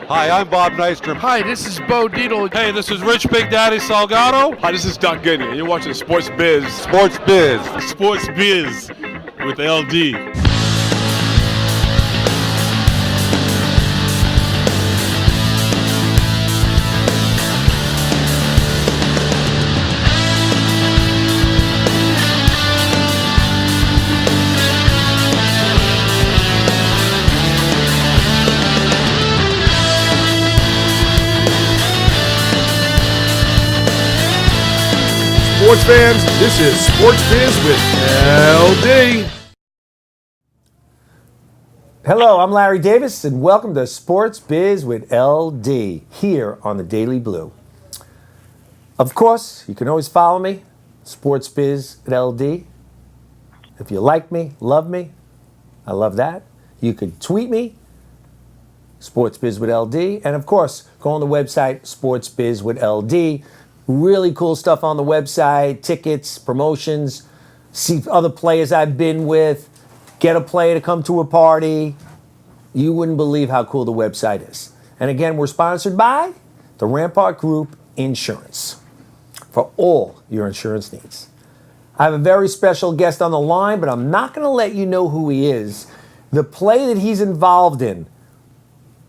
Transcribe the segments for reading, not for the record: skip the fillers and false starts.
Hi, I'm Bob Nystrom. Hi, this is Bo Dietl. Hey, this is Rich Big Daddy Salgado. Hi, this is Doc Goodney, and you're watching Sports Biz. Sports Biz. Sports Biz with LD. Sports fans, this is Sports Biz with LD. Hello, I'm Larry Davis, and welcome to Sports Biz with LD here on the Daily Blue. Of course, you can always follow me, Sports Biz at LD. If you like me, love me, I love that. You could tweet me, Sports Biz with LD, and of course, go on the website, Sports Biz with LD. Really cool stuff on the website, tickets, promotions, see other players I've been with, get a player to come to a party. You wouldn't believe how cool the website is. And again, we're sponsored by the Rampart Group Insurance for all your insurance needs. I have a very special guest on the line, but I'm not going to let you know who he is. The play that he's involved in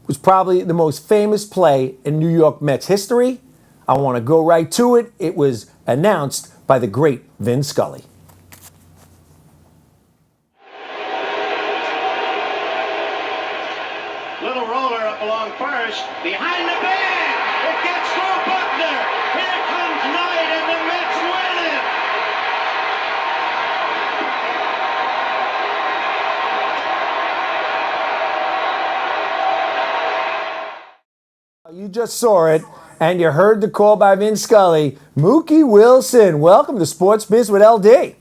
was probably the most famous play in New York Mets history. I want to go right to it. It was announced by the great Vin Scully. Little roller up along first. Behind the bag. It gets through Buckner. Here comes Knight, and the Mets win it. You just saw it, and you heard the call by Vin Scully. Mookie Wilson, welcome to Sports Biz with LD. Hey,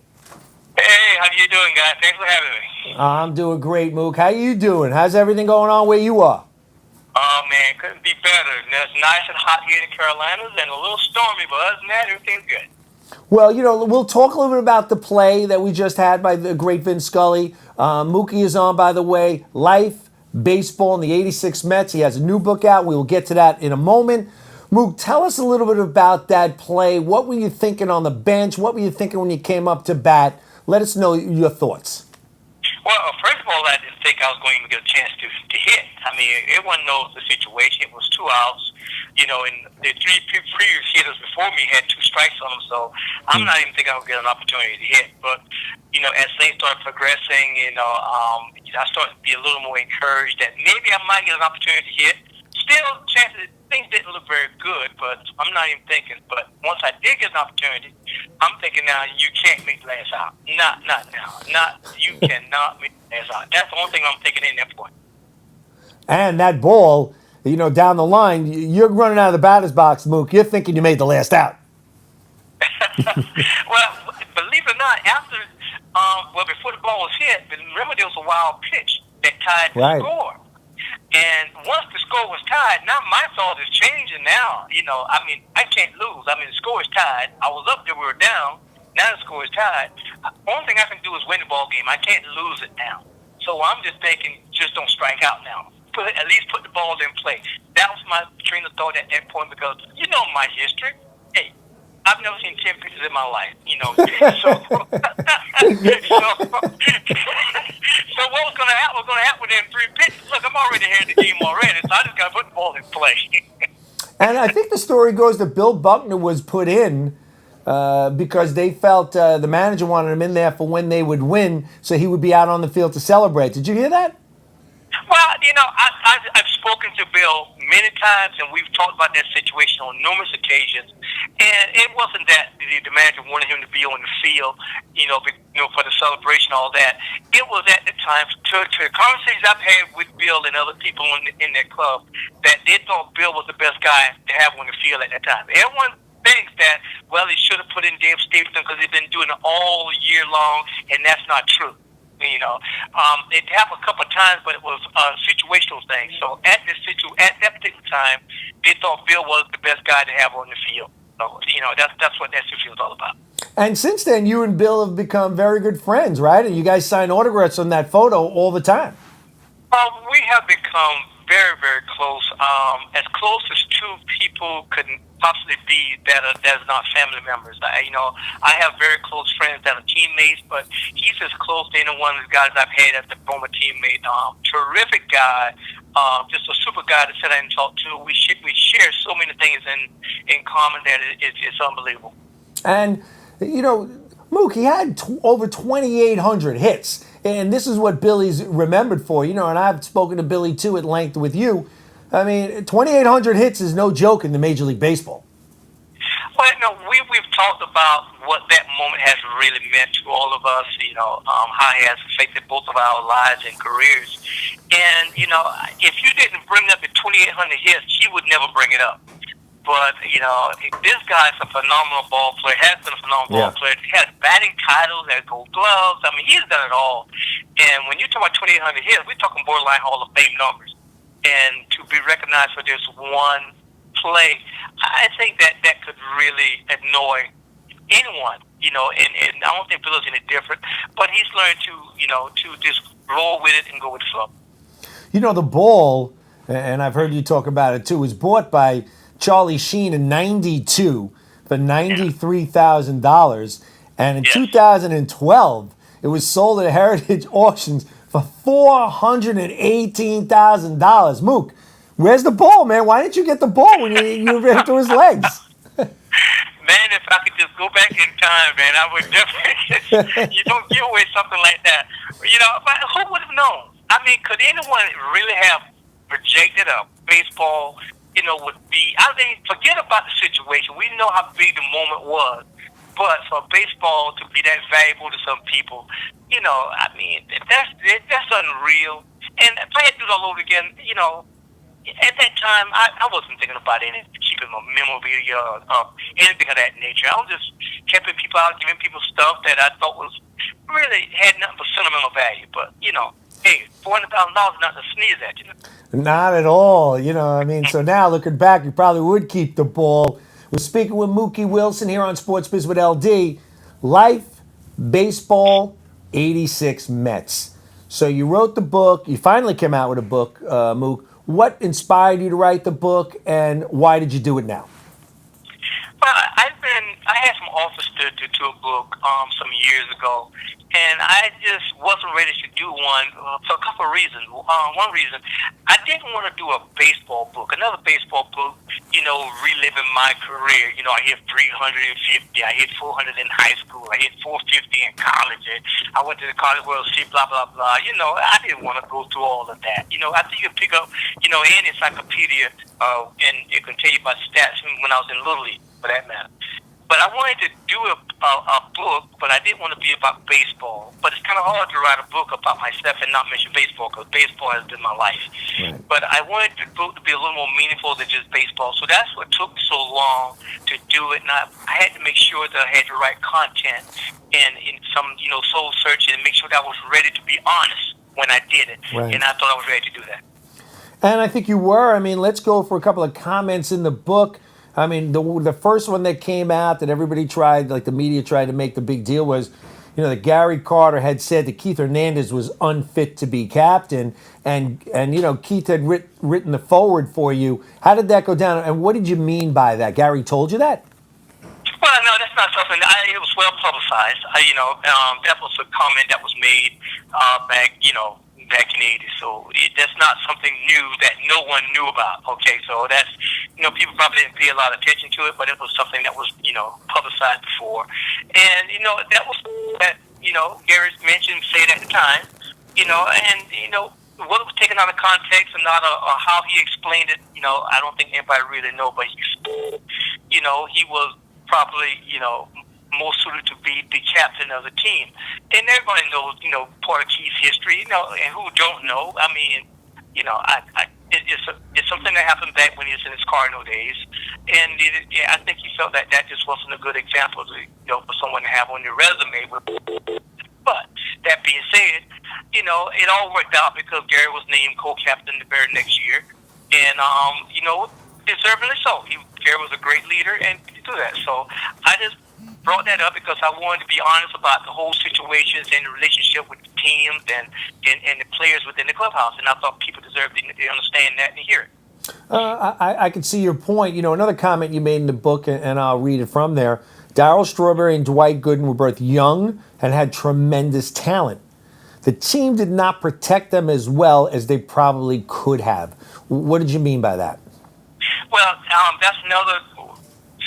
how you doing, guys? Thanks for having me. I'm doing great, Mook. How you doing? How's everything going on where you are? Oh, man, couldn't be better. It's nice and hot here in the Carolinas and a little stormy, but other than that, everything's good. Well, you know, we'll talk a little bit about the play that we just had by the great Vin Scully. Mookie is on, by the way, Life, Baseball, and the 86 Mets. He has a new book out. We will get to that in a moment. Mook, tell us a little bit about that play. What were you thinking on the bench? What were you thinking when you came up to bat? Let us know your thoughts. Well, first of all, I didn't think I was going to get a chance to hit. I mean, everyone knows the situation. It was 2 outs, you know, and the three previous hitters before me had 2 strikes on them, so I'm not even thinking I would get an opportunity to hit. But, you know, as things started progressing, I started to be a little more encouraged that maybe I might get an opportunity to hit. Still, chances, things didn't look very good, but I'm not even thinking. But once I did get an opportunity, I'm thinking now you can't make the last out. Not now. You cannot make the last out. That's the only thing I'm thinking in that point. And that ball, you know, down the line, you're running out of the batter's box, Mook. You're thinking you made the last out. Well, believe it or not, after, before the ball was hit, remember there was a wild pitch that tied the score. And once the score was tied, now my thought is changing now. You know, I mean, I can't lose. I mean, the score is tied. I was up there, we were down. Now the score is tied. Only thing I can do is win the ball game. I can't lose it now. So I'm just thinking, just don't strike out now. At least put the ball in play. That was my train of thought at that point because you know my history. Hey, I've never seen 10 pitches in my life, you know. So what was going to happen? Was going to happen within 3 pitches. Look, I'm already ahead of the game already, so I just got to put the ball in play. And I think the story goes that Bill Buckner was put in because they felt the manager wanted him in there for when they would win, so he would be out on the field to celebrate. Did you hear that? Well, you know, I've spoken to Bill many times, and we've talked about that situation on numerous occasions. And it wasn't that the manager wanted him to be on the field, for the celebration, all that. It was at the time, to conversations I've had with Bill and other people in their club, that they thought Bill was the best guy to have on the field at that time. Everyone thinks that, well, he should have put in Dave Stapleton because he's been doing it all year long, and that's not true. It happened a couple of times, but it was a situational thing. So at that particular time, they thought Bill was the best guy to have on the field. So, that's what that situation was all about. And since then, you and Bill have become very good friends, right? And you guys sign autographs on that photo all the time. We have become very, very close. As close as two people could possibly be that is not family members. I have very close friends that are teammates, but he's as close to any one of the guys I've had as a former teammate. Terrific guy. Just a super guy to sit down and talk to. We share so many things in common that it's unbelievable. And, Mookie had over 2,800 hits. And this is what Billy's remembered for, and I've spoken to Billy, too, at length with you. I mean, 2,800 hits is no joke in the Major League Baseball. Well, we've talked about what that moment has really meant to all of us, how it has affected both of our lives and careers. And, if you didn't bring up the 2,800 hits, he would never bring it up. But, this guy's a phenomenal ball player, has been a phenomenal ball player. He has batting titles, has gold gloves. I mean, he's done it all. And when you talk about 2,800 hits, we're talking borderline Hall of Fame numbers. And to be recognized for this one play, I think that could really annoy anyone, and I don't think Billy's any different. But he's learned to just roll with it and go with the flow. The ball, and I've heard you talk about it too, was bought by Charlie Sheen in '92 for $93,000, and in 2012 it was sold at Heritage Auctions for $418,000. Mook, where's the ball, man? Why didn't you get the ball when you ran into his legs? Man, if I could just go back in time, man, I would definitely. You don't give away something like that, but who would have known? I mean, could anyone really have projected a baseball? Would be, I mean, forget about the situation. We know how big the moment was. But for baseball to be that valuable to some people, I mean, that's unreal. And if I had to do it all over again, at that time, I wasn't thinking about keeping my memorabilia or anything of that nature. I was just helping people out, giving people stuff that I thought was really had nothing but sentimental value. But, hey, $400,000 is not to sneeze at, Not at all. So now looking back, you probably would keep the ball. We're speaking with Mookie Wilson here on Sports Biz with LD. Life, Baseball, 86 Mets. So you wrote the book. You finally came out with a book, Mook. What inspired you to write the book, and why did you do it now? Well, I had some offers to do a book some years ago, and I just wasn't ready to do one for a couple of reasons. One reason, I didn't want to do a baseball book, another baseball book, reliving my career. I hit 350, I hit 400 in high school, I hit 450 in college, I went to the College World Series, blah, blah, blah. I didn't want to go through all of that. I think you can pick up, any encyclopedia, and it can tell you about stats when I was in Little League, for that matter. But I wanted to do a book, but I didn't want to be about baseball. But it's kind of hard to write a book about myself and not mention baseball, because baseball has been my life. Right. But I wanted the book to be a little more meaningful than just baseball. So that's what took so long to do it. And I had to make sure that I had the right content and in some, soul searching, and make sure that I was ready to be honest when I did it. Right. And I thought I was ready to do that. And I think you were. I mean, let's go for a couple of comments in the book. I mean, the first one that came out that everybody tried, like the media tried to make the big deal was, that Gary Carter had said that Keith Hernandez was unfit to be captain, and Keith had written the foreword for you. How did that go down, and what did you mean by that? Gary told you that? Well, no, that's not something. It was well publicized. That was a comment that was made back in the 80s. So that's not something new that no one knew about. Okay, so that's, people probably didn't pay a lot of attention to it, but it was something that was, publicized before. And, that was that, Gary mentioned, said at the time, what was taken out of context and not how he explained it, I don't think anybody really know, but he was probably, more suited to be the captain of the team. And everybody knows, part of Keith's history, and who don't know, I mean, it's something that happened back when he was in his Cardinal days. And I think he felt that just wasn't a good example for someone to have on your resume. But that being said, it all worked out because Gary was named co-captain the very next year. And, deservedly so. Gary was a great leader and he could do that. So I just brought that up because I wanted to be honest about the whole situations and the relationship with the teams and the players within the clubhouse. And I thought people deserved to understand that and hear it. I can see your point. You know, another comment you made in the book, and I'll read it from there. Darryl Strawberry and Dwight Gooden were both young and had tremendous talent. The team did not protect them as well as they probably could have. What did you mean by that? Well, that's another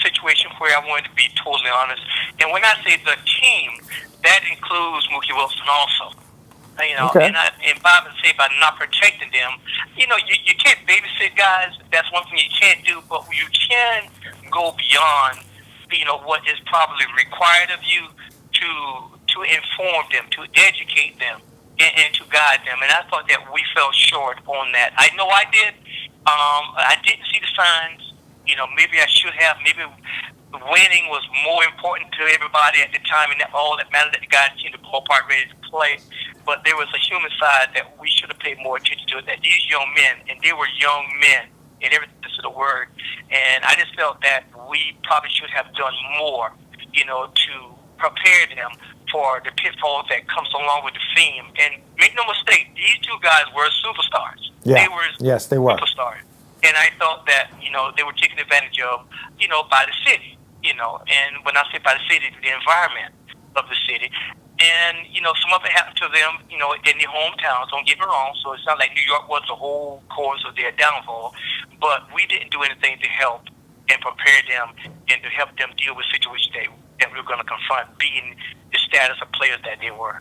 situation where I wanted to be totally honest. And when I say the team, that includes Mookie Wilson also. You know, okay. and Bob would say by not protecting them, you know, you can't babysit guys. That's one thing you can't do, but you can go beyond, you know, what is probably required of you to inform them, to educate them, and to guide them. And I thought that we fell short on that. I know I did. I didn't see the signs. You know, maybe I should have. Maybe winning was more important to everybody at the time, and that all that mattered that the guys in the ballpark ready to play. But there was a human side that we should have paid more attention to. That these young men, and they were young men in every sense of the word. And I just felt that we probably should have done more, you know, to prepare them for the pitfalls that comes along with the theme. And make no mistake, these two guys were superstars. Yeah. They were Yes, they were superstars. And I thought that, you know, they were taken advantage of, you know, by the city, you know. And when I say by the city, the environment of the city. And, you know, some of it happened to them, you know, in their hometowns, don't get me wrong. So it's not like New York was the whole cause of their downfall. But we didn't do anything to help and prepare them and to help them deal with situations that we were going to confront, being the status of players that they were.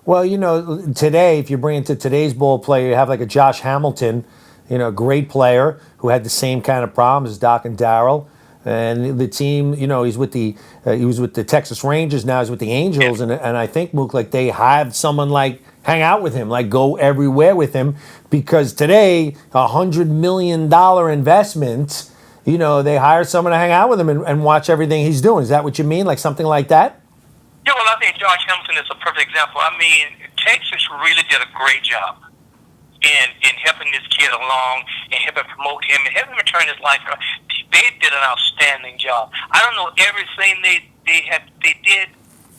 Well, you know, today, if you bring it to today's ball player, you have like a Josh Hamilton, you know, a great player who had the same kind of problems as Doc and Darryl. And the team, you know, he was with the Texas Rangers, now he's with the Angels, and I think, Mook, like they have someone like hang out with him, like go everywhere with him, because today, $100 million investment, you know, they hire someone to hang out with him and watch everything he's doing. Is that what you mean, like something like that? Yeah, well, I think Josh Hamilton is a perfect example. I mean, Texas really did a great job in helping this kid along and helping promote him and helping him turn his life around. They did an outstanding job. I don't know everything they did,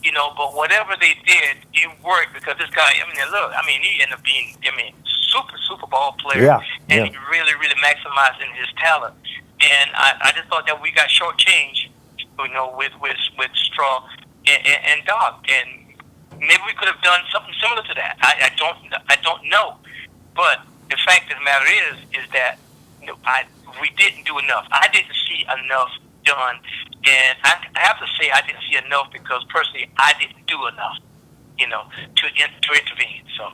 you know, but whatever they did, it worked because this guy, I mean, look, I mean, he ended up being, I mean, super ball player. Yeah, and he really maximizing his talent. And I just thought that we got shortchanged, you know, with Straw and Doc. And maybe we could have done something similar to that. I don't know. But the fact of the matter is that, you know, we didn't do enough. I didn't see enough done, and I have to say I didn't see enough because personally I didn't do enough, you know, to intervene. So,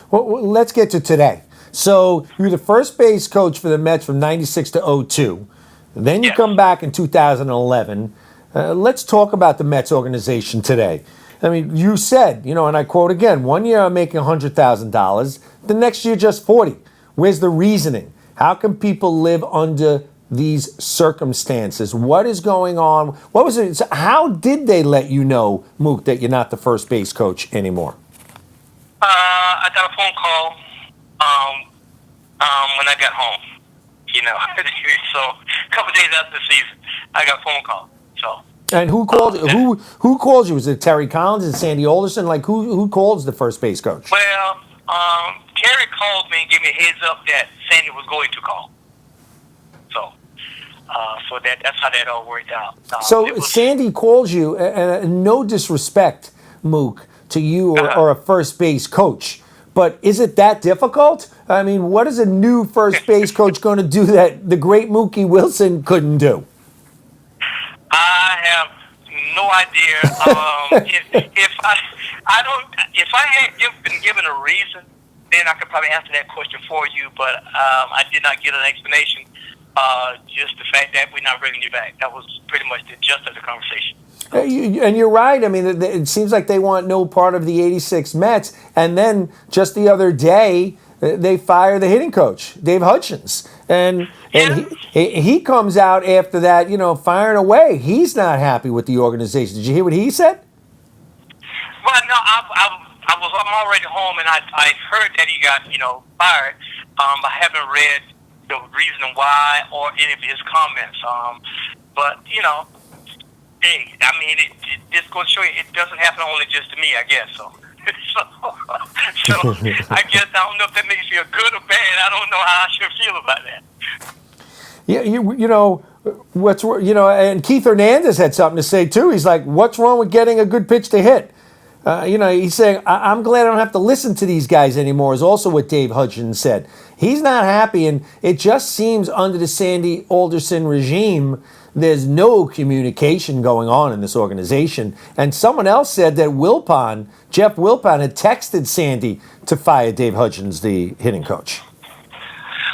well, let's get to today. So you were the first base coach for the Mets from '96 to '02. Then you come back in 2011. Let's talk about the Mets organization today. I mean, you said, you know, and I quote again, 1 year I'm making $100,000, the next year just 40. Where's the reasoning? How can people live under these circumstances? What is going on? What was it? How did they let you know, Mook, that you're not the first base coach anymore? I got a phone call when I got home. You know, so a couple of days after the season, I got a phone call. So. And who called? Who called you? Was it Terry Collins? Is it Sandy Alderson? Like who calls the first base coach? Well, Terry called me and gave me a heads up that Sandy was going to call. So, that's how that all worked out. So Sandy calls you, and no disrespect, Mook, to you or a first base coach, but is it that difficult? I mean, what is a new first base coach going to do that the great Mookie Wilson couldn't do? I have no idea. If I had been given a reason, then I could probably answer that question for you. But I did not get an explanation. Just the fact that we're not bringing you back. That was pretty much the gist of the conversation. And you're right. I mean, it seems like they want no part of the '86 Mets. And then just the other day, they fire the hitting coach, Dave Hutchins. And he comes out after that, you know, firing away. He's not happy with the organization. Did you hear what he said? Well, no, I'm already home, and I heard that he got, you know, fired. I haven't read the reason why or any of his comments. But, you know, hey, I mean, it just goes to show you, it doesn't happen only just to me, I guess. So, so I guess I don't know if that makes you feel good or bad. I don't know how I should feel about that. Yeah, you know and Keith Hernandez had something to say too. He's like, "What's wrong with getting a good pitch to hit?" He's saying, I'm glad I don't have to listen to these guys anymore, is also what Dave Hutchins said. He's not happy, and it just seems under the Sandy Alderson regime, there's no communication going on in this organization. And someone else said that Jeff Wilpon, had texted Sandy to fire Dave Hutchins, the hitting coach.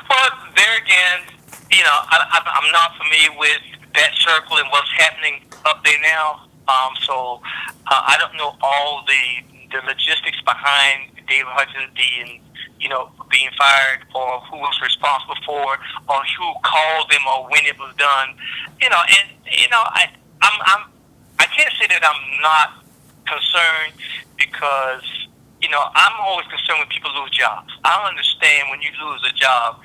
Well, there again, I'm not familiar with that circle and what's happening up there now. So I don't know all the logistics behind David Hutchins being fired, or who was responsible for, or who called them, or when it was done. I can't say that I'm not concerned, because I'm always concerned when people lose jobs. I understand when you lose a job,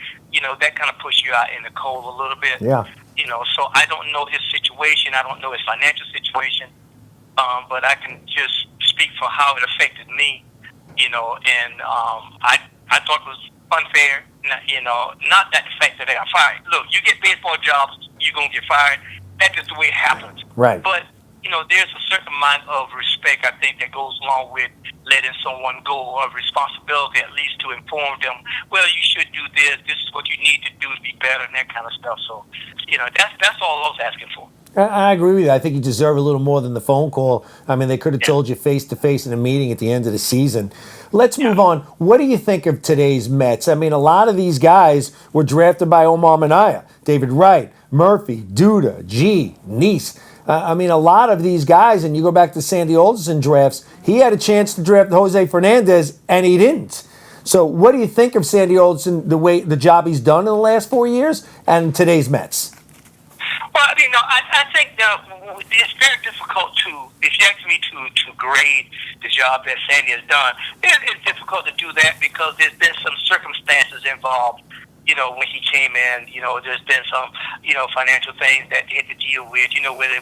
that kind of pushes you out in the cold a little bit. Yeah. So I don't know his situation. I don't know his financial situation. But I can just speak for how it affected me, and I thought it was unfair, not that the fact that they got fired. Look, you get baseball jobs, you're going to get fired. That's just the way it happens. Right. But, there's a certain amount of respect, I think, that goes along with letting someone go, of responsibility, at least to inform them, well, you should do this is what you need to do to be better, and that kind of stuff. So, that's all I was asking for. I agree with you. I think you deserve a little more than the phone call. I mean, they could have told you face-to-face in a meeting at the end of the season. Let's move on. What do you think of today's Mets? I mean, a lot of these guys were drafted by Omar Minaya, David Wright, Murphy, Duda, G, Neese. A lot of these guys, and you go back to Sandy Alderson drafts, he had a chance to draft Jose Fernandez, and he didn't. So what do you think of Sandy Alderson, the job he's done in the last 4 years, and today's Mets? Well, I think it's very difficult if you ask me to grade the job that Sandy has done, it's difficult to do that, because there's been some circumstances involved, when he came in. There's been some, financial things that they had to deal with,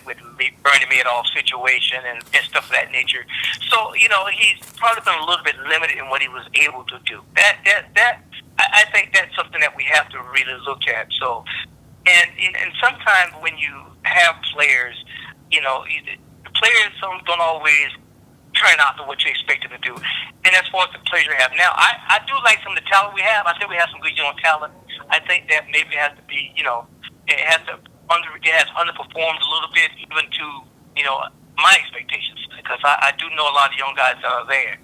with Bernie Madoff's situation and stuff of that nature. So, he's probably been a little bit limited in what he was able to do. I think that's something that we have to really look at. So, and sometimes when you have players, the players don't always turn out to what you expect them to do. And as far as the players we have now, I do like some of the talent we have. I think we have some good young talent. I think that maybe it has to be, it has underperformed a little bit, even to, my expectations, because I do know a lot of young guys that are there.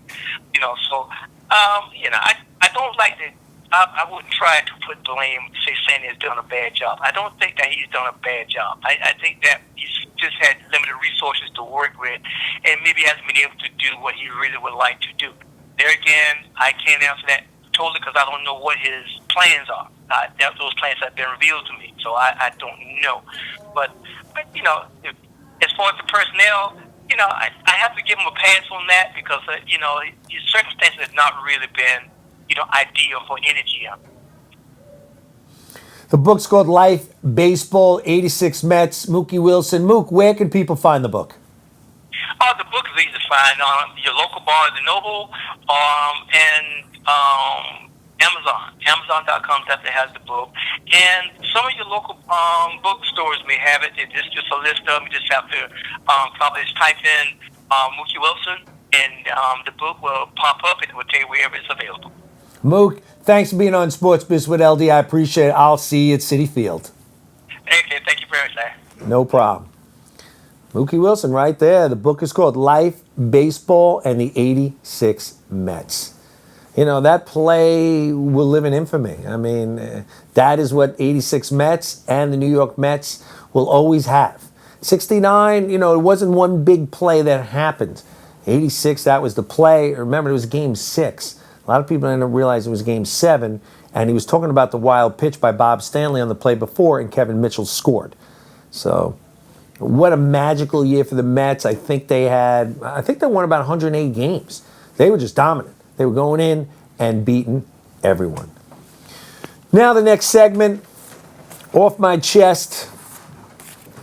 So, I don't like to. I wouldn't try to put blame, say Sandy has done a bad job. I don't think that he's done a bad job. I think that he's just had limited resources to work with, and maybe hasn't been able to do what he really would like to do. There again, I can't answer that totally, because I don't know what his plans are. Those plans have been revealed to me, so I don't know. But as far as the personnel, I have to give him a pass on that, because his circumstances have not really been ideal for any GM. The book's called Life, Baseball, 86 Mets, Mookie Wilson. Mook, where can people find the book? The book is easy to find on your local Barnes & Noble, and Amazon. Amazon.com definitely has the book. And some of your local bookstores may have it. It's just a list of them. You just have to probably just type in Mookie Wilson, and the book will pop up, and it will tell you wherever it's available. Mook, thanks for being on Sports Biz with LD. I appreciate it. I'll see you at Citi Field. Okay, thank you very much, Larry. No problem. Mookie Wilson right there. The book is called Life, Baseball, and the 86 Mets. That play will live in infamy. That is what 86 Mets and the New York Mets will always have. 69, it wasn't one big play that happened. 86, that was the play. Remember, it was Game 6. A lot of people didn't realize it was Game 7, and he was talking about the wild pitch by Bob Stanley on the play before, and Kevin Mitchell scored. So, what a magical year for the Mets. I think they won about 108 games. They were just dominant. They were going in and beating everyone. Now the next segment, off my chest.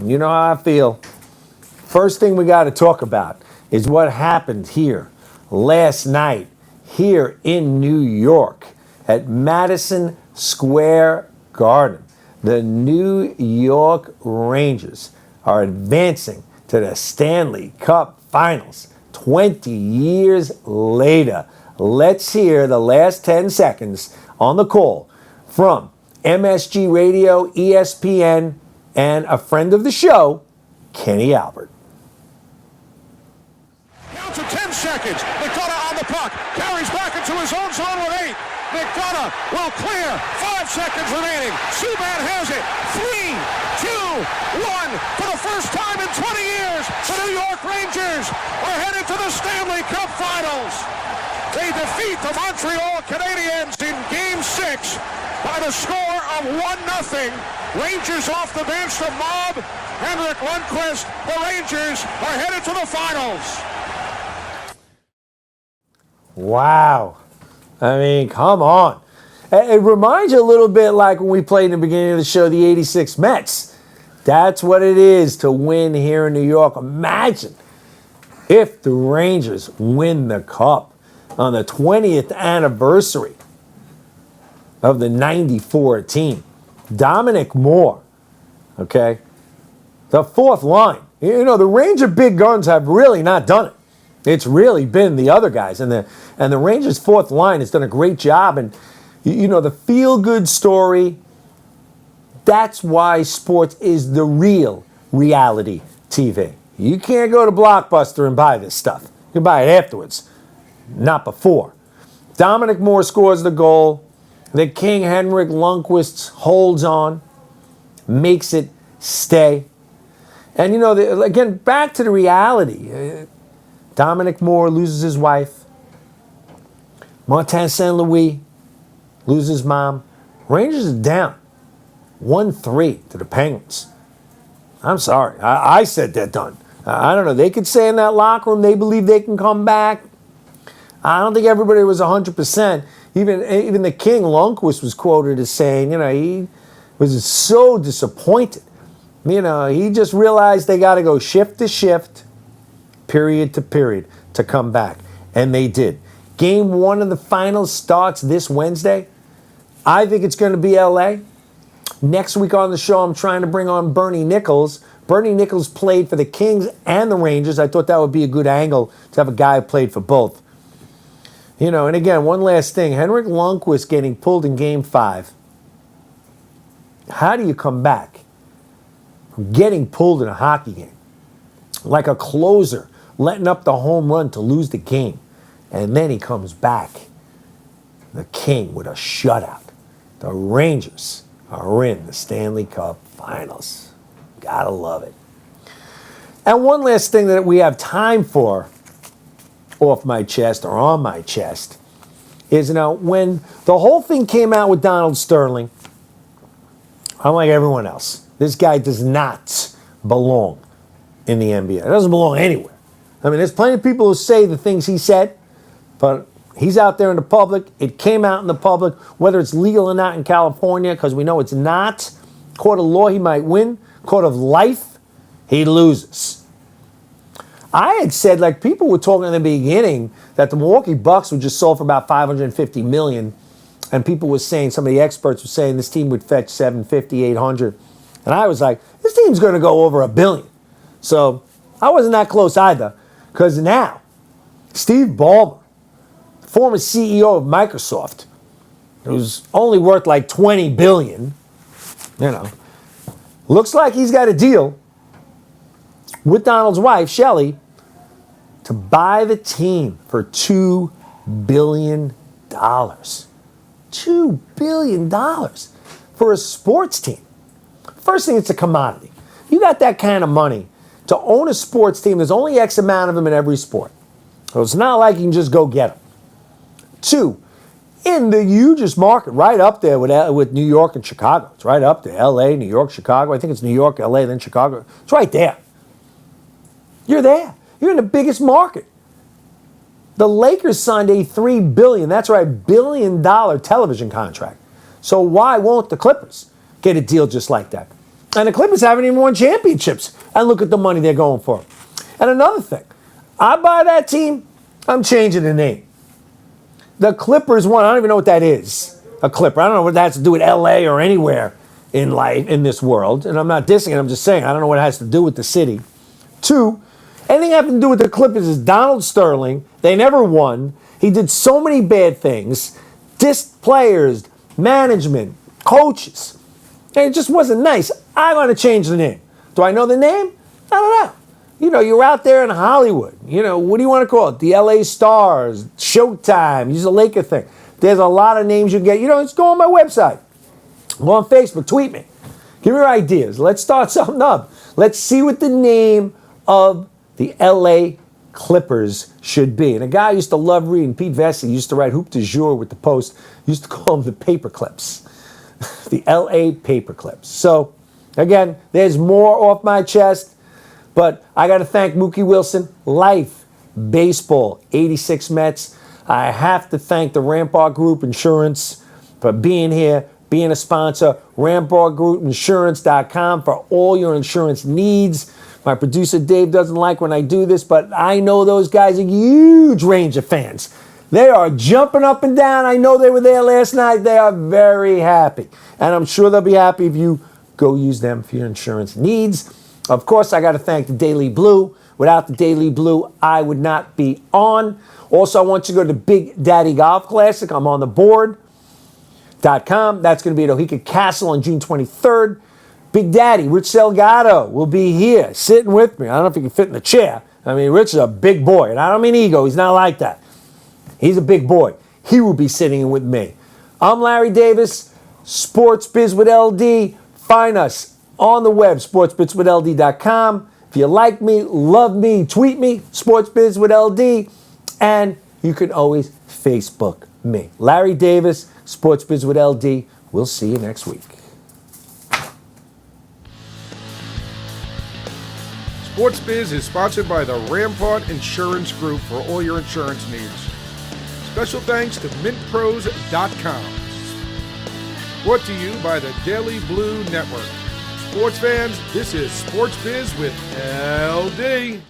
You know how I feel. First thing we got to talk about is what happened here last night here in New York at Madison Square Garden. The New York Rangers are advancing to the Stanley Cup Finals 20 years later. Let's hear the last 10 seconds on the call from MSG Radio, ESPN, and a friend of the show, Kenny Albert. Down to 10 seconds. McDonough on the puck. Carries back into his own zone with 8. McDonough will clear. 5 seconds remaining. Subban has it. 3, 2, 1. For the first time in 20 years, the New York Rangers are headed to the Stanley Cup Finals. They defeat the Montreal Canadiens in Game 6 by the score of 1-0. Rangers off the bench to Mob. Henrik Lundqvist. The Rangers are headed to the finals. Wow. I mean, come on. It reminds you a little bit like when we played in the beginning of the show, the 86 Mets. That's what it is to win here in New York. Imagine if the Rangers win the Cup on the 20th anniversary of the 94 team. Dominic Moore, okay? The fourth line. You know, the Ranger big guns have really not done it. It's really been the other guys. And the Rangers' fourth line has done a great job. And, you know, the feel-good story, that's why sports is the real reality TV. You can't go to Blockbuster and buy this stuff. You can buy it afterwards, not before. Dominic Moore scores the goal. The King, Henrik Lundqvist, holds on, makes it stay. And, you know, again, back to the reality. Dominic Moore loses his wife. Martin St. Louis loses his mom. Rangers are down 1-3 to the Penguins. I'm sorry. I said they're done. I don't know. They could say in that locker room they believe they can come back. I don't think everybody was 100%. Even the King, Lundqvist, was quoted as saying, you know, he was so disappointed. You know, he just realized they got to go shift to shift, period to period, to come back. And they did. Game 1 of the finals starts this Wednesday. I think it's going to be L.A. Next week on the show, I'm trying to bring on Bernie Nichols. Bernie Nichols played for the Kings and the Rangers. I thought that would be a good angle to have a guy who played for both. You know, and again, one last thing. Henrik Lundqvist getting pulled in Game 5. How do you come back from getting pulled in a hockey game? Like a closer, letting up the home run to lose the game. And then he comes back, the King, with a shutout. The Rangers are in the Stanley Cup Finals. Gotta love it. And one last thing that we have time for, off my chest or on my chest, is, you know, when the whole thing came out with Donald Sterling, I'm like everyone else. This guy does not belong in the NBA. It doesn't belong anywhere. I mean, there's plenty of people who say the things he said, but he's out there in the public. It came out in the public, whether it's legal or not in California, because we know it's not. Court of law, he might win. Court of life, he loses. I had said, like, people were talking in the beginning that the Milwaukee Bucks were just sold for about $550 million, and people were saying, some of the experts were saying this team would fetch $750, $800. And I was like, this team's going to go over $1 billion. So I wasn't that close either, because now Steve Ballmer, former CEO of Microsoft, who's only worth like $20 billion, you know, looks like he's got a deal with Donald's wife, Shelley, to buy the team for $2 billion. $2 billion for a sports team. First thing, it's a commodity. You got that kind of money to own a sports team. There's only X amount of them in every sport. So it's not like you can just go get them. 2, in the hugest market, right up there with New York and Chicago. It's right up there. L.A., New York, Chicago. I think it's New York, L.A., then Chicago. It's right there. You're there. You're in the biggest market. The Lakers signed a $3 billion, that's right, $1 billion television contract. So why won't the Clippers get a deal just like that? And the Clippers haven't even won championships. And look at the money they're going for. And another thing, I buy that team, I'm changing the name. The Clippers won. I don't even know what that is. A Clipper. I don't know what that has to do with LA or anywhere in life, in this world. And I'm not dissing it. I'm just saying I don't know what it has to do with the city. 2, anything having to do with the Clippers is Donald Sterling. They never won. He did so many bad things. Dissed players, management, coaches. And it just wasn't nice. I'm going to change the name. Do I know the name? I don't know. You know, you're out there in Hollywood. You know, what do you want to call it? The LA Stars, Showtime, use a Laker thing. There's a lot of names you can get. You know, just go on my website. Go on Facebook, tweet me. Give me your ideas. Let's start something up. Let's see what the name of the LA Clippers should be. And a guy I used to love reading, Pete Vesey, used to write Hoop du Jour with the Post, used to call them the paper clips. The LA paper clips. So, again, there's more off my chest. But I got to thank Mookie Wilson, Life, Baseball, 86 Mets. I have to thank the Rampart Group Insurance for being here, being a sponsor. RampartGroupInsurance.com for all your insurance needs. My producer Dave doesn't like when I do this, but I know those guys are a huge range of fans. They are jumping up and down. I know they were there last night. They are very happy. And I'm sure they'll be happy if you go use them for your insurance needs. Of course, I got to thank the Daily Blue. Without the Daily Blue, I would not be on. Also, I want you to go to the Big Daddy Golf Classic. I'm on the board.com. That's going to be at Ohika Castle on June 23rd. Big Daddy, Rich Delgado, will be here sitting with me. I don't know if he can fit in the chair. I mean, Rich is a big boy, and I don't mean ego. He's not like that. He's a big boy. He will be sitting in with me. I'm Larry Davis, Sports Biz with LD. Find us on the web, sportsbizwithld.com. If you like me, love me, tweet me, SportsBiz with LD, and you can always Facebook me. Larry Davis, SportsBiz with LD. We'll see you next week. Sports Biz is sponsored by the Rampart Insurance Group for all your insurance needs. Special thanks to mintpros.com. Brought to you by the Daily Blue Network. Sports fans, this is Sports Biz with LD.